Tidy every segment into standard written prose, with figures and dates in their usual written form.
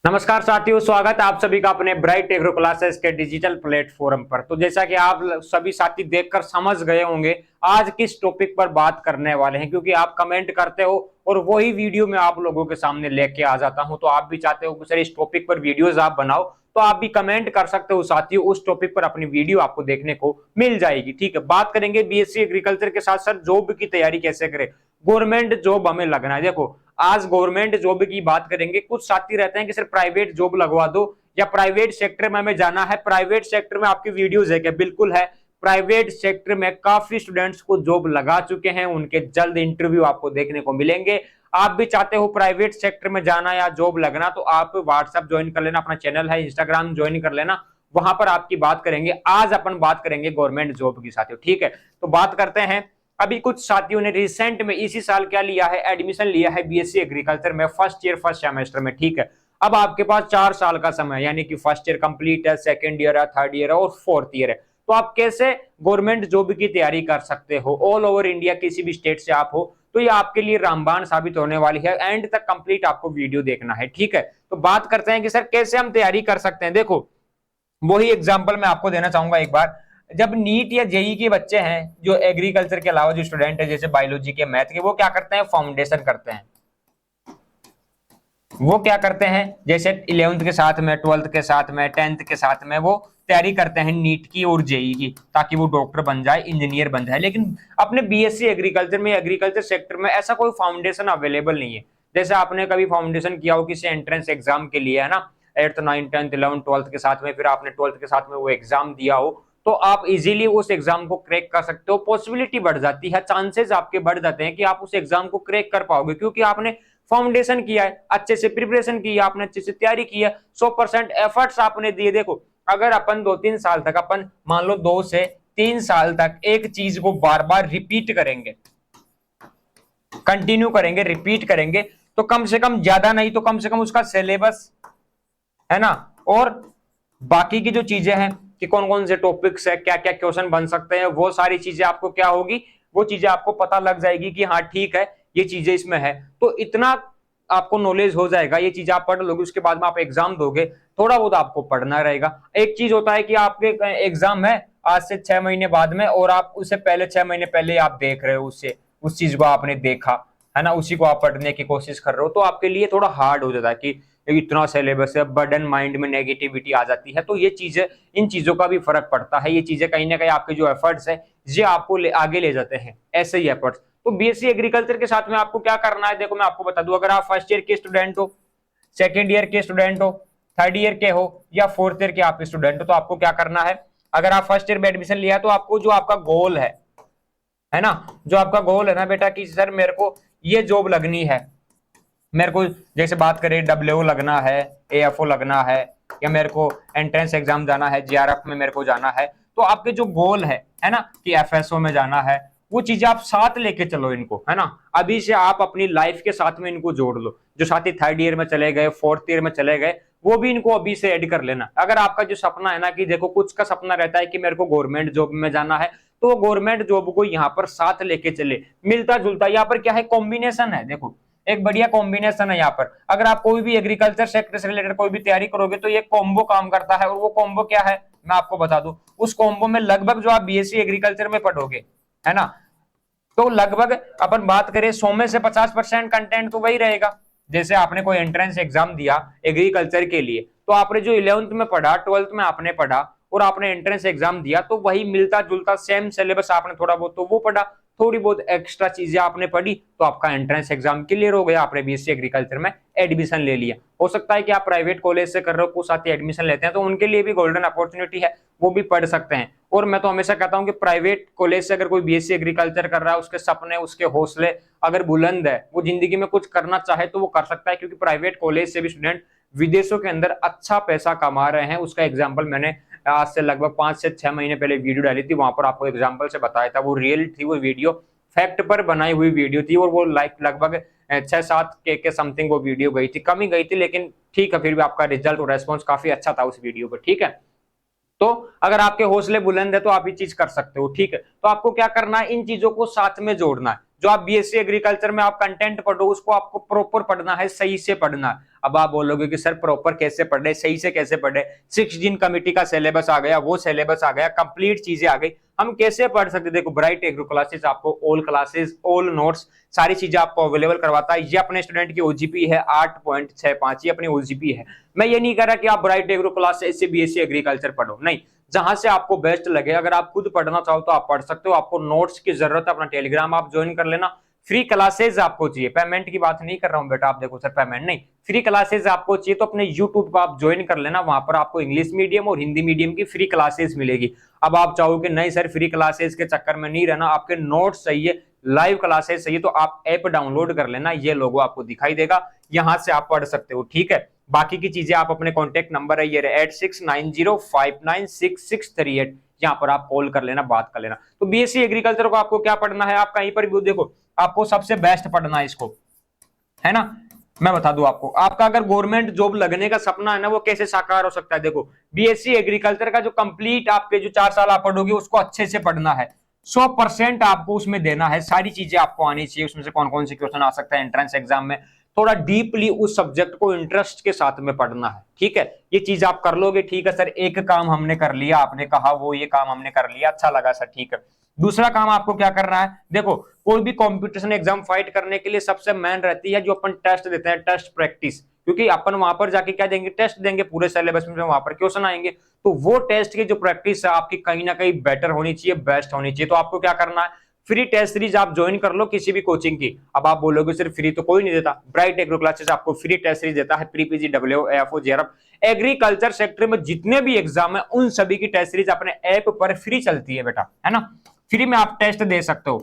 नमस्कार साथियों, स्वागत है आप सभी का अपने ब्राइट एग्रो क्लासेस के डिजिटल प्लेटफॉर्म पर। तो जैसा कि आप सभी साथी देखकर समझ गए होंगे आज किस टॉपिक पर बात करने वाले हैं, क्योंकि आप कमेंट करते हो और वही वीडियो मैं आप लोगों के सामने लेके आ जाता हूं। तो आप भी चाहते हो कि सर इस टॉपिक पर वीडियोस आप बनाओ, तो आप भी कमेंट कर सकते हो साथियों, उस टॉपिक पर अपनी वीडियो आपको देखने को मिल जाएगी। ठीक है, बात करेंगे बीएससी एग्रीकल्चर के साथ सर जॉब की तैयारी कैसे करें, गवर्नमेंट जॉब हमें लगना है। देखो आज गवर्नमेंट जॉब की बात करेंगे। कुछ साथी रहते हैं कि सर प्राइवेट जॉब लगवा दो या प्राइवेट सेक्टर में हमें जाना है। प्राइवेट सेक्टर में आपकी वीडियोस है क्या? बिल्कुल है। प्राइवेट सेक्टर में काफी स्टूडेंट्स को जॉब लगा चुके हैं, उनके जल्द इंटरव्यू आपको देखने को मिलेंगे। आप भी चाहते हो प्राइवेट सेक्टर में जाना या जॉब लगना, तो आप व्हाट्सएप ज्वाइन कर लेना, अपना चैनल है इंस्टाग्राम ज्वाइन कर लेना, वहां पर आपकी बात करेंगे। आज अपन बात करेंगे गवर्नमेंट जॉब की साथियों। ठीक है, तो बात करते हैं। अभी कुछ साथियों ने रिसेंट में इसी साल क्या लिया है, एडमिशन लिया है बीएससी एग्रीकल्चर में फर्स्ट ईयर फर्स्ट सेमेस्टर में। ठीक है, अब आपके पास 4 साल का समय, यानी कि फर्स्ट ईयर कंप्लीट है, सेकंड ईयर है, थर्ड ईयर है और फोर्थ ईयर है। तो आप कैसे गवर्नमेंट जॉब की तैयारी कर सकते हो ऑल ओवर इंडिया, किसी भी स्टेट से आप हो, तो ये आपके लिए रामबाण साबित होने वाली है। एंड तक कंप्लीट आपको वीडियो देखना है। ठीक है, तो बात करते हैं कि सर कैसे हम तैयारी कर सकते हैं। देखो वही एग्जाम्पल मैं आपको देना चाहूंगा एक बार। जब नीट या जेई के बच्चे हैं, जो एग्रीकल्चर के अलावा जो स्टूडेंट है, जैसे बायोलॉजी के, मैथ के, वो क्या करते हैं, फाउंडेशन करते हैं। वो क्या करते हैं, जैसे 11th के साथ में, 12th के साथ में, 10th के साथ में वो तैयारी करते हैं नीट की और जेई की, ताकि वो डॉक्टर बन जाए, इंजीनियर बन जाए। लेकिन अपने बीएससी एग्रीकल्चर में, एग्रीकल्चर सेक्टर में ऐसा कोई फाउंडेशन अवेलेबल नहीं है। जैसे आपने कभी फाउंडेशन किया हो किसी एंट्रेंस एग्जाम के लिए, है ना, 8th 9th 10th 11th 12th के साथ में, फिर आपने 12th के साथ में वो एग्जाम दिया हो, तो आप इजीली उस एग्जाम को क्रैक कर सकते हो। पॉसिबिलिटी बढ़ जाती है, चांसेस आपके बढ़ जाते हैं कि आप उस एग्जाम को क्रैक कर पाओगे, क्योंकि आपने फाउंडेशन किया है, अच्छे से प्रिपरेशन की है, आपने अच्छे से तैयारी की है, 100% एफर्ट्स आपने दिए। देखो अगर अपन 2-3 साल तक, अपन मान लो 2 से 3 साल तक एक चीज को बार बार रिपीट करेंगे, कंटिन्यू करेंगे, रिपीट करेंगे, तो कम से कम, ज्यादा नहीं तो कम से कम उसका सिलेबस, है ना, और बाकी की जो चीजें हैं कि कौन कौन से टॉपिक्स है, क्या क्या क्वेश्चन बन सकते हैं, वो सारी चीजें आपको क्या होगी, वो चीजें आपको पता लग जाएगी कि हाँ ठीक है ये चीजें इसमें है। तो इतना आपको नॉलेज हो जाएगा, ये चीज आप पढ़ लोगे, उसके बाद में आप एग्जाम दोगे, थोड़ा बहुत आपको पढ़ना रहेगा। एक चीज होता है कि आपके एग्जाम है आज से 6 महीने बाद में, और आप उससे पहले 6 महीने पहले आप देख रहे हो, उससे उस चीज को आपने देखा, है ना, उसी को आप पढ़ने की कोशिश कर रहे हो, तो आपके लिए थोड़ा हार्ड हो जाता है कि इतना सिलेबस है, बर्डन माइंड में नेगेटिविटी आ जाती है। तो ये चीजें, इन चीजों का भी फर्क पड़ता है। ये चीजें कहीं ना कहीं आपके जो एफर्ट्स है ये आपको आगे ले जाते हैं, ऐसे ही एफर्ट्स। तो बीएससी एग्रीकल्चर के साथ में आपको क्या करना है, देखो मैं आपको बता दूं। अगर आप फर्स्ट ईयर के स्टूडेंट हो, सेकेंड ईयर के स्टूडेंट हो, थर्ड ईयर के हो या फोर्थ ईयर के आप स्टूडेंट हो, तो आपको क्या करना है। अगर आप फर्स्ट ईयर में एडमिशन लिया तो आपको जो आपका गोल है ना, जो आपका गोल है ना बेटा, कि सर मेरे को ये जॉब लगनी है, मेरे को जैसे बात करें डब्ल्यू लगना है, एएफओ लगना है, या मेरे को एंट्रेंस एग्जाम जाना है, जीआरएफ में मेरे को जाना है, तो आपके जो गोल है ना, कि एफएसओ में जाना है, वो चीजें आप साथ लेके चलो इनको, है ना। अभी से आप अपनी लाइफ के साथ में इनको जोड़ लो। जो साथी थर्ड ईयर में चले गए, फोर्थ ईयर में चले गए, वो भी इनको अभी से ऐड कर लेना। अगर आपका जो सपना है ना, कि देखो कुछ का सपना रहता है कि मेरे को गवर्नमेंट जॉब में जाना है, तो वो गवर्नमेंट जॉब को यहाँ पर साथ लेके चले, मिलता जुलता। यहाँ पर क्या है, कॉम्बिनेशन है। देखो एक बढ़िया कॉम्बिनेशन है यहाँ पर। अगर आप कोई भी एग्रीकल्चर सेक्टर से रिलेटेड कोई भी तैयारी करोगे, तो ये कॉम्बो काम करता है। और वो कॉम्बो क्या है मैं आपको बता दूं। उस कॉम्बो में लगभग जो आप बीएससी एग्रीकल्चर में पढ़ोगे, है ना, तो लगभग अपन बात करें 100 में से 50% कंटेंट तो वही रहेगा। जैसे आपने कोई एंट्रेंस एग्जाम दिया एग्रीकल्चर के लिए, तो आपने जो 11th में पढ़ा, 12th में आपने पढ़ा, और आपने एंट्रेंस एग्जाम दिया, तो वही मिलता जुलता सेम सिलेबस आपने थोड़ा बहुत तो वो पढ़ा, थोड़ी बहुत एक्स्ट्रा चीजें आपने पढ़ी, तो आपका एंट्रेंस एग्जाम क्लियर हो गया, आपने बीएससी एग्रीकल्चर में एडमिशन ले लिया। हो सकता है कि आप प्राइवेट कॉलेज से कर रहे हो, कुछ साथी एडमिशन लेते हैं, तो उनके लिए भी गोल्डन अपॉर्चुनिटी है, वो भी पढ़ सकते हैं। और मैं तो हमेशा कहता हूं कि प्राइवेट कॉलेज से अगर कोई बीएससी एग्रीकल्चर कर रहा है, उसके सपने, उसके हौसले अगर बुलंद है, वो जिंदगी में कुछ करना चाहे तो वो कर सकता है, क्योंकि प्राइवेट कॉलेज से भी स्टूडेंट विदेशों के अंदर अच्छा पैसा कमा रहे हैं। उसका एग्जाम्पल मैंने आज से लगभग 5 से 6 महीने पहले वीडियो डाली थी, वहां पर आपको एग्जाम्पल से बताया था। वो रियल थी, वो वीडियो फैक्ट पर बनाई हुई वीडियो थी, और वो लाइक लगभग 6-7 के समथिंग वो वीडियो गई थी, कम ही गई थी, लेकिन ठीक है, फिर भी आपका रिजल्ट और रेस्पॉन्स काफी अच्छा था उस वीडियो पर। ठीक है, तो अगर आपके हौसले बुलंद है तो आप ये चीज कर सकते हो। ठीक है, तो आपको क्या करना है, इन चीजों को साथ में जोड़ना है। जो आप बीएससी एग्रीकल्चर में आप कंटेंट पढ़ो, उसको आपको प्रॉपर पढ़ना है, सही से पढ़ना है। अब आप बोलोगे कि सर प्रॉपर कैसे पढ़ रहे, सही से कैसे पढ़ रहे, 6 दिन कमेटी का सिलेबस आ गया, वो सिलेबस आ गया, कंप्लीट चीजें आ गई, हम कैसे पढ़ सकते? देखो ब्राइट एग्रो क्लासेस आपको ऑल क्लासेस, ऑल नोट्स, सारी चीजें आपको अवेलेबल करवाता है। ये अपने स्टूडेंट की ओजीपी है 8.65, ये अपनी ओजीपी है। मैं ये नहीं कह रहा कि आप ब्राइट एग्रो क्लासेस से बीएससी एग्रीकल्चर पढ़ो, नहीं, जहां से आपको बेस्ट लगे। अगर आप खुद पढ़ना चाहो तो आप पढ़ सकते हो, आपको नोट्स की जरूरत है, अपना टेलीग्राम आप ज्वाइन कर लेना। फ्री क्लासेस आपको चाहिए, पेमेंट की बात नहीं कर रहा हूं बेटा, आप देखो सर पेमेंट नहीं, फ्री क्लासेस आपको चाहिए तो अपने यूट्यूब पर आप ज्वाइन कर लेना, वहां पर आपको इंग्लिश मीडियम और हिंदी मीडियम की फ्री क्लासेस मिलेगी। अब आप चाहो कि नहीं सर फ्री क्लासेस के चक्कर में नहीं रहना, आपके नोट्स चाहिए, लाइव क्लासेस चाहिए, तो आप ऐप डाउनलोड कर लेना, ये लोगो आपको दिखाई देगा, यहां से आप पढ़ सकते हो, ठीक है। बाकी की चीजें आप अपने कॉन्टेक्ट नंबर है ये 8690596638, यहाँ पर आप कॉल कर लेना, बात कर लेना। तो बीएससी एग्रीकल्चर को आपको क्या पढ़ना है, आप कहीं पर भी देखो, आपको सबसे बेस्ट पढ़ना है इसको, है ना। मैं बता दूं आपको, आपका अगर गवर्नमेंट जॉब लगने का सपना है ना, वो कैसे साकार हो सकता है। देखो बीएससी एग्रीकल्चर का जो कंप्लीट आपके जो 4 साल आप पढ़ोगे उसको अच्छे से पढ़ना है, 100% आपको उसमें देना है, सारी चीजें आपको आनी चाहिए। उसमें से कौन कौन से क्वेश्चन आ सकता है एंट्रेंस एग्जाम में, थोड़ा डीपली उस सब्जेक्ट को इंटरेस्ट के साथ में पढ़ना है, ठीक है। ये चीज आप कर लोगे, ठीक है सर, एक काम हमने कर लिया, आपने कहा वो ये काम हमने कर लिया, अच्छा लगा सर, ठीक है। दूसरा काम आपको क्या करना है, देखो कोई भी कंपटीशन एग्जाम फाइट करने के लिए सबसे मेन रहती है जो अपन टेस्ट देते हैं, टेस्ट प्रैक्टिस, क्योंकि अपन वहां पर जाके क्या देंगे, टेस्ट देंगे, पूरे सिलेबस में वहां पर क्वेश्चन आएंगे, तो वो टेस्ट की जो प्रैक्टिस है आपकी कहीं ना कहीं बेटर होनी चाहिए, बेस्ट होनी चाहिए। तो आपको क्या करना है, फ्री टेस्ट सीरीज आप ज्वाइन कर लो किसी भी कोचिंग की। अब आप बोलोगे सिर्फ फ्री तो कोई नहीं देता, ब्राइट एग्रो क्लासेस आपको फ्री टेस्ट सीरीज देता है, pre PG, W, AFO, JRF, agriculture sector में जितने भी एग्जाम है उन सभी की टेस्ट सीरीज अपने ऐप पर फ्री चलती है बेटा, है ना, फ्री में आप टेस्ट दे सकते हो।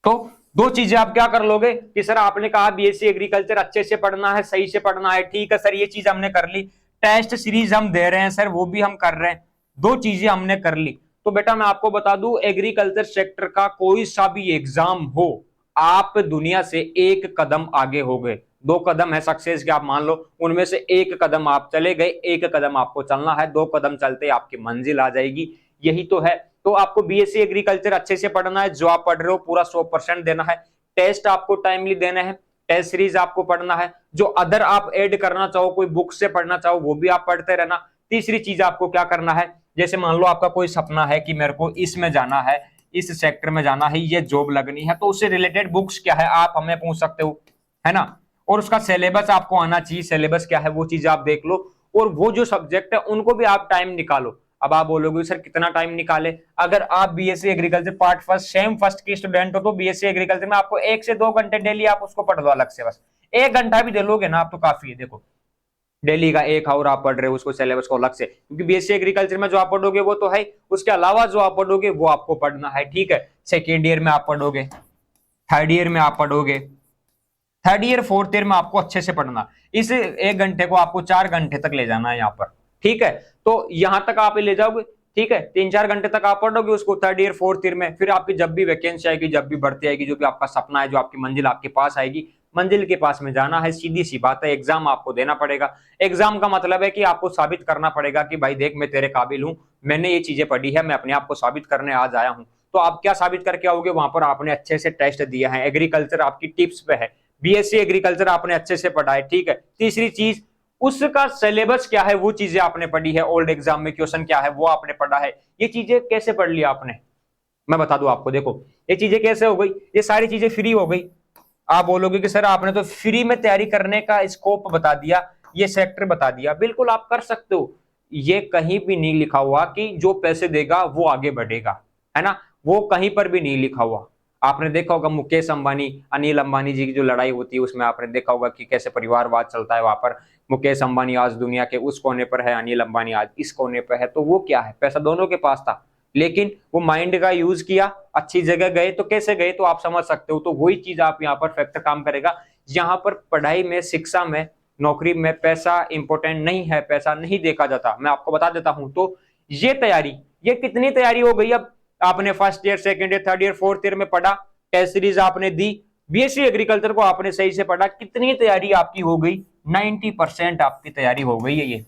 तो दो चीजें आप क्या कर लोगे कि सर आपने कहा बीएससी एग्रीकल्चर अच्छे से पढ़ना है, सही से पढ़ना है, ठीक है सर, ये चीज हमने कर ली, टेस्ट सीरीज हम दे रहे हैं सर, वो भी हम कर रहे हैं, दो चीजें हमने कर ली। तो बेटा मैं आपको बता दूं, एग्रीकल्चर सेक्टर का कोई सा भी एग्जाम हो, आप दुनिया से एक कदम आगे हो गए। 2 कदम है सक्सेस के, आप मान लो उनमें से एक कदम आप चले गए, एक कदम आपको चलना है, 2 कदम चलते आपकी मंजिल आ जाएगी, यही तो है। तो आपको बीएससी एग्रीकल्चर अच्छे से पढ़ना है, जो आप पढ़ रहे हो पूरा 100% देना है, टेस्ट आपको टाइमली देना है, टेस्ट सीरीज आपको पढ़ना है, जो अदर आप ऐड करना चाहो, कोई बुक से पढ़ना चाहो वो भी आप पढ़ते रहना। तीसरी चीज आपको क्या करना है, जैसे मान लो आपका कोई सपना है कि मेरे को इसमें जाना है, इस सेक्टर में जाना है, ये जॉब लगनी है, तो उससे रिलेटेड बुक्स क्या है आप हमें पूछ सकते हो, है ना, और उसका सिलेबस आपको आना चाहिए, सिलेबस क्या है वो चीज आप देख लो, और वो जो सब्जेक्ट है उनको भी आप टाइम निकालो। अब आप बोलोगे सर कितना टाइम निकाले, अगर आप BSc agriculture part first sem first की स्टूडेंट हो तो बीएससी एग्रीकल्चर में आपको 1 से 2 घंटे डेली आप उसको पढ़ दो अलग से, बस 1 घंटा भी दे लोगे ना आप तो काफी है। देखो डेली का 1 आवर आप पढ़ रहे हो उसको, सिलेबस को अलग से, क्योंकि बीएससी एग्रीकल्चर में जो आप पढ़ोगे वो तो है, उसके अलावा जो आप पढ़ोगे वो आपको पढ़ना है, ठीक है। सेकेंड ईयर में आप पढ़ोगे, थर्ड ईयर में आप पढ़ोगे, थर्ड ईयर फोर्थ ईयर में आपको अच्छे से पढ़ना, इस 1 घंटे को आपको 4 घंटे तक ले जाना है यहाँ पर, ठीक है। तो यहां तक आप ले जाओगे, ठीक है, 3-4 घंटे तक आप पढ़ोगे उसको थर्ड ईयर फोर्थ ईयर में, फिर आपकी जब भी वैकेंसी आएगी, जब भी भर्ती आएगी, जो भी आपका सपना है, जो आपकी मंजिल आपके पास आएगी, मंजिल के पास में जाना है, सीधी सी बात है, एग्जाम आपको देना पड़ेगा। एग्जाम का मतलब है कि आपको साबित करना पड़ेगा कि भाई देख मैं तेरे काबिल हूं, मैंने ये चीजें पढ़ी है, मैं अपने आप को साबित करने आज आया हूं। तो आप क्या साबित करके आओगे, वहां पर आपने अच्छे से टेस्ट दिया है, एग्रीकल्चर आपकी टिप्स पे है, बीएससी एग्रीकल्चर आपने अच्छे से पढ़ा है, ठीक है। तीसरी चीज उसका सिलेबस क्या है वो चीजें आपने पढ़ी है, ओल्ड एग्जाम में क्वेश्चन क्या है वो आपने पढ़ा है, ये चीजें कैसे पढ़ लिया आपने, मैं बता दूं आपको। देखो ये चीजें कैसे हो गई, ये सारी चीजें फ्री हो गई। आप बोलोगे कि सर आपने तो फ्री में तैयारी करने का स्कोप बता दिया, ये सेक्टर बता दिया, बिल्कुल आप कर सकते हो, ये कहीं भी नहीं लिखा हुआ कि जो पैसे देगा वो आगे बढ़ेगा, है ना, वो कहीं पर भी नहीं लिखा हुआ। आपने देखा होगा मुकेश अंबानी, अनिल अंबानी जी की जो लड़ाई होती है उसमें आपने देखा होगा कि कैसे परिवारवाद चलता है वहां पर, मुकेश अंबानी आज दुनिया के उस कोने पर है, अनिल अंबानी आज इस कोने पर है, तो वो क्या है, पैसा दोनों के पास था, लेकिन वो माइंड का यूज किया, अच्छी जगह गए, तो कैसे गए तो आप समझ सकते हो। तो वही चीज आप यहाँ पर फैक्टर काम करेगा, यहाँ पर पढ़ाई में, शिक्षा में, नौकरी में पैसा इंपॉर्टेंट नहीं है, पैसा नहीं देखा जाता, मैं आपको बता देता हूं। तो ये तैयारी, ये कितनी तैयारी हो गई, अब आपने first year, second year, third year, fourth year में पढ़ा, टेस्ट सीरीज आपने दी, बीएससी एग्रीकल्चर को आपने सही से पढ़ा, कितनी तैयारी आपकी हो गई, 90% आपकी तैयारी हो गई है। ये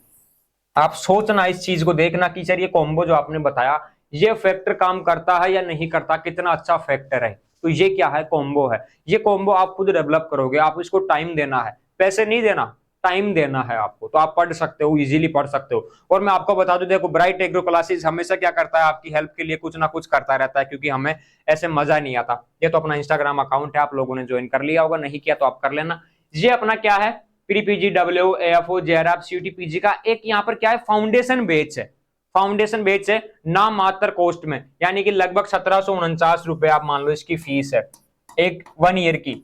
आप सोचना, इस चीज को देखना कि सर ये कॉम्बो जो आपने बताया ये फैक्टर काम करता है या नहीं करता, कितना अच्छा फैक्टर है। तो ये क्या है, कॉम्बो है, ये कॉम्बो आप खुद डेवलप करोगे, आप इसको टाइम देना है, पैसे नहीं देना, टाइम देना है आपको, तो आप पढ़ सकते हो, इजीली पढ़ सकते हो। और मैं आपको बता दूं, देखो ब्राइट एग्रो क्लासेस हमेशा क्या करता है, आपकी हेल्प के लिए कुछ ना कुछ करता रहता है, क्योंकि हमें ऐसे मजा नहीं आता। ये तो अपना इंस्टाग्राम अकाउंट है, आप लोगों ने ज्वाइन कर लिया होगा, नहीं किया तो आप कर लेना। ये अपना क्या है, pre PG, W, AFO, JRF, CTPG का एक यहाँ पर क्या है, फाउंडेशन बैच है। फाउंडेशन बैच है नाम मात्र कॉस्ट में, यानी कि लगभग 1749 रुपए आप मान लो इसकी फीस है, एक 1 ईयर की।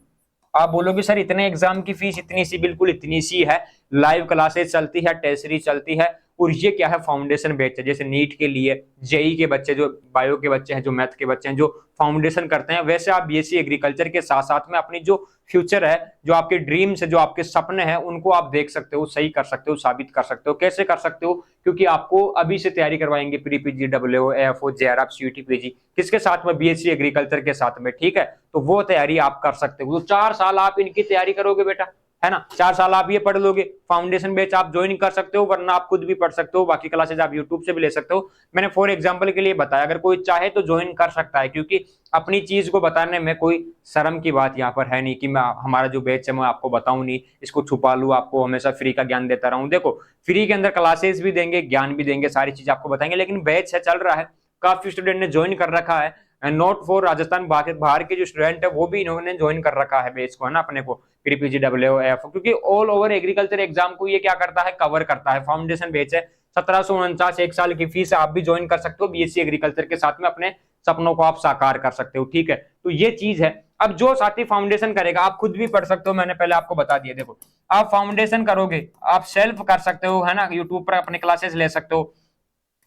आप बोलोगे सर इतने एग्जाम की फीस इतनी सी, बिल्कुल इतनी सी है। लाइव क्लासेस चलती है, टेस्ट सीरीज चलती है, और ये क्या है, फाउंडेशन बैच है। जैसे नीट के लिए, जेई के बच्चे, जो बायो के बच्चे हैं, जो मैथ के बच्चे हैं, जो फाउंडेशन करते हैं, वैसे आप बीएससी एग्रीकल्चर के साथ साथ में अपनी जो फ्यूचर है, जो आपके ड्रीम्स है, जो आपके सपने हैं, उनको आप देख सकते हो, सही कर सकते हो, साबित कर सकते हो। कैसे कर सकते हो, क्योंकि आपको अभी से तैयारी करवाएंगे, pre PG, W, AFO, JRF, सीटी पीजी, किसके साथ में, बीएससी एग्रीकल्चर के साथ में, ठीक है। तो वो तैयारी आप कर सकते हो, तो 4 साल आप इनकी तैयारी करोगे बेटा, है ना, 4 साल आप ये पढ़ लोगे। फाउंडेशन बैच आप ज्वाइन कर सकते हो, वरना आप खुद भी पढ़ सकते हो, बाकी क्लासेज आप यूट्यूब से भी ले सकते हो। मैंने फॉर एग्जांपल के लिए बताया, अगर कोई चाहे तो ज्वाइन कर सकता है, क्योंकि अपनी चीज को बताने में कोई शर्म की बात यहाँ पर है नहीं कि मैं हमारा जो बैच है मैं आपको बताऊं नहीं, इसको छुपा लूं, आपको हमेशा फ्री का ज्ञान देता रहूं। देखो फ्री के अंदर क्लासेस भी देंगे, ज्ञान भी देंगे, सारी चीज आपको बताएंगे, लेकिन बैच है, चल रहा है, काफी स्टूडेंट ने ज्वाइन कर रखा है। नॉट फॉर राजस्थान, बाहर के जो स्टूडेंट है वो भी इन्होंने ज्वाइन कर रखा है बैच को, है ना, अपने को, प्री पीजी, डब्ल्यू, एफ, क्योंकि ऑल ओवर एग्रीकल्चर एग्जाम को ये क्या करता है, कवर करता है। फाउंडेशन बैच है, 1749, 1 साल की फीस है, आप भी ज्वाइन कर सकते हो, बीएससी एग्रीकल्चर के साथ में अपने सपनों को आप साकार कर सकते हो, ठीक है। तो ये चीज है। अब जो साथी फाउंडेशन करेगा, आप खुद भी पढ़ सकते हो, मैंने पहले आपको बता दिया। देखो आप फाउंडेशन करोगे, आप सेल्फ कर सकते हो, है ना, यूट्यूब पर अपने क्लासेस ले सकते हो,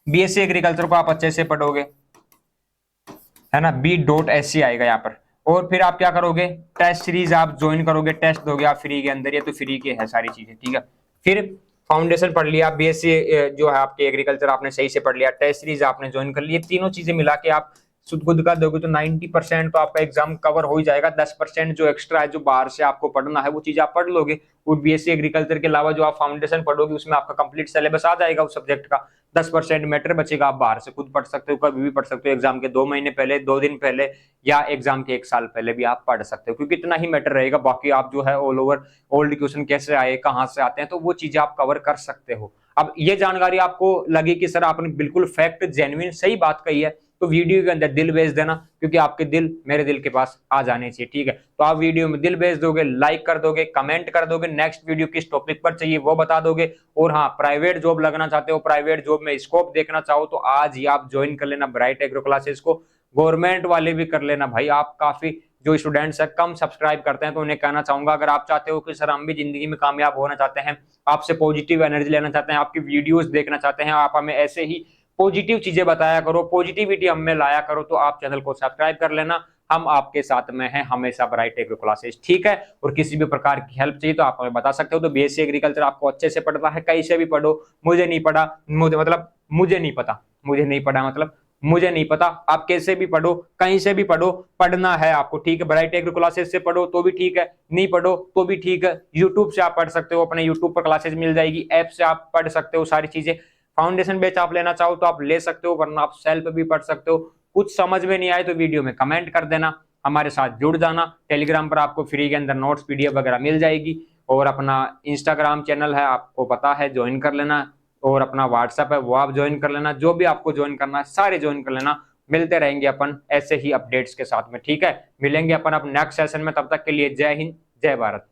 बीएससी एग्रीकल्चर को आप अच्छे से पढ़ोगे, है ना, B.SC आएगा यहाँ पर। और फिर आप क्या करोगे, टेस्ट सीरीज आप ज्वाइन करोगे, टेस्ट दोगे आप फ्री के अंदर, ये तो फ्री के है सारी चीजें, ठीक है। फिर फाउंडेशन पढ़ लिया, बीएससी जो है आपके एग्रीकल्चर आपने सही से पढ़ लिया, टेस्ट सीरीज आपने ज्वाइन कर लिया, तीनों चीजें मिला के आप खुद का दोगे तो 90% तो आपका एग्जाम कवर हो ही जाएगा। 10% जो एक्स्ट्रा है, जो बाहर से आपको पढ़ना है, वो चीज आप पढ़ लोगे। और बीएससी एग्रीकल्चर के अलावा जो आप फाउंडेशन पढ़ोगे, उसमें आपका कंप्लीट सिलेबस आ जाएगा उस सब्जेक्ट का। 10% मैटर बचेगा, आप बाहर से खुद पढ़ सकते हो, कभी भी पढ़ सकते हो, एग्जाम के 2 महीने पहले, 2 दिन पहले, या एग्जाम के 1 साल पहले भी आप पढ़ सकते हो, क्योंकि इतना ही मैटर रहेगा। बाकी आप जो है ऑल ओवर ओल्ड क्वेश्चन कैसे आए, कहाँ से आते हैं, तो वो चीजें आप कवर कर सकते हो। अब ये जानकारी आपको लगी कि सर आपने बिल्कुल फैक्ट, जेन्युइन, सही बात कही है, तो वीडियो के अंदर दिल भेज देना, क्योंकि आपके दिल मेरे दिल के पास आ जाने चाहिए, ठीक है। तो आप वीडियो में दिल भेज दोगे, लाइक कर दोगे, कमेंट कर दोगे, नेक्स्ट वीडियो किस टॉपिक पर चाहिए वो बता दोगे। और हाँ, प्राइवेट जॉब लगना चाहते हो, प्राइवेट जॉब में स्कोप देखना चाहो, तो आज ही आप ज्वाइन कर लेना ब्राइट एग्रो क्लासेस को। गवर्नमेंट वाले भी कर लेना भाई। आप काफी जो स्टूडेंट्स है कम सब्सक्राइब करते हैं, तो उन्हें कहना चाहूंगा, अगर आप चाहते हो कि सर हम भी जिंदगी में कामयाब होना चाहते हैं, आपसे पॉजिटिव एनर्जी लेना चाहते हैं, आपकी वीडियोस देखना चाहते हैं, आप हमें ऐसे ही पॉजिटिव चीजें बताया करो, पॉजिटिविटी हमें लाया करो, तो आप चैनल को सब्सक्राइब कर लेना। हम आपके साथ में हैं हमेशा, ब्राइट एग्रो क्लासेस, ठीक है। और किसी भी प्रकार की हेल्प चाहिए तो आप हमें बता सकते हो। तो बीएससी एग्रीकल्चर आपको अच्छे से पढ़ना है, कहीं से भी पढ़ो, मुझे नहीं पढ़ा, मुझे नहीं पता, मुझे नहीं पढ़ा मतलब मुझे नहीं पता, आप कैसे भी पढ़ो, कहीं से भी पढ़ो, पढ़ना है आपको, ठीक है। ब्राइट एग्रो क्लासेस से पढ़ो तो भी ठीक है, नहीं पढ़ो तो भी ठीक है। यूट्यूब से आप पढ़ सकते हो, अपने यूट्यूब पर क्लासेस मिल जाएगी, ऐप से आप पढ़ सकते हो सारी चीजें। फाउंडेशन बैच आप लेना चाहो तो आप ले सकते हो, वरना आप सेल्फ भी पढ़ सकते हो। कुछ समझ में नहीं आए तो वीडियो में कमेंट कर देना, हमारे साथ जुड़ जाना। टेलीग्राम पर आपको फ्री के अंदर नोट्स, पीडीएफ वगैरह मिल जाएगी। और अपना इंस्टाग्राम चैनल है, आपको पता है, ज्वाइन कर लेना। और अपना व्हाट्सएप है, वो आप ज्वाइन कर लेना। जो भी आपको ज्वाइन करना है सारे ज्वाइन कर लेना। मिलते रहेंगे अपन ऐसे ही अपडेट्स के साथ में, ठीक है। मिलेंगे अपन अब नेक्स्ट सेशन में, तब तक के लिए जय हिंद, जय भारत।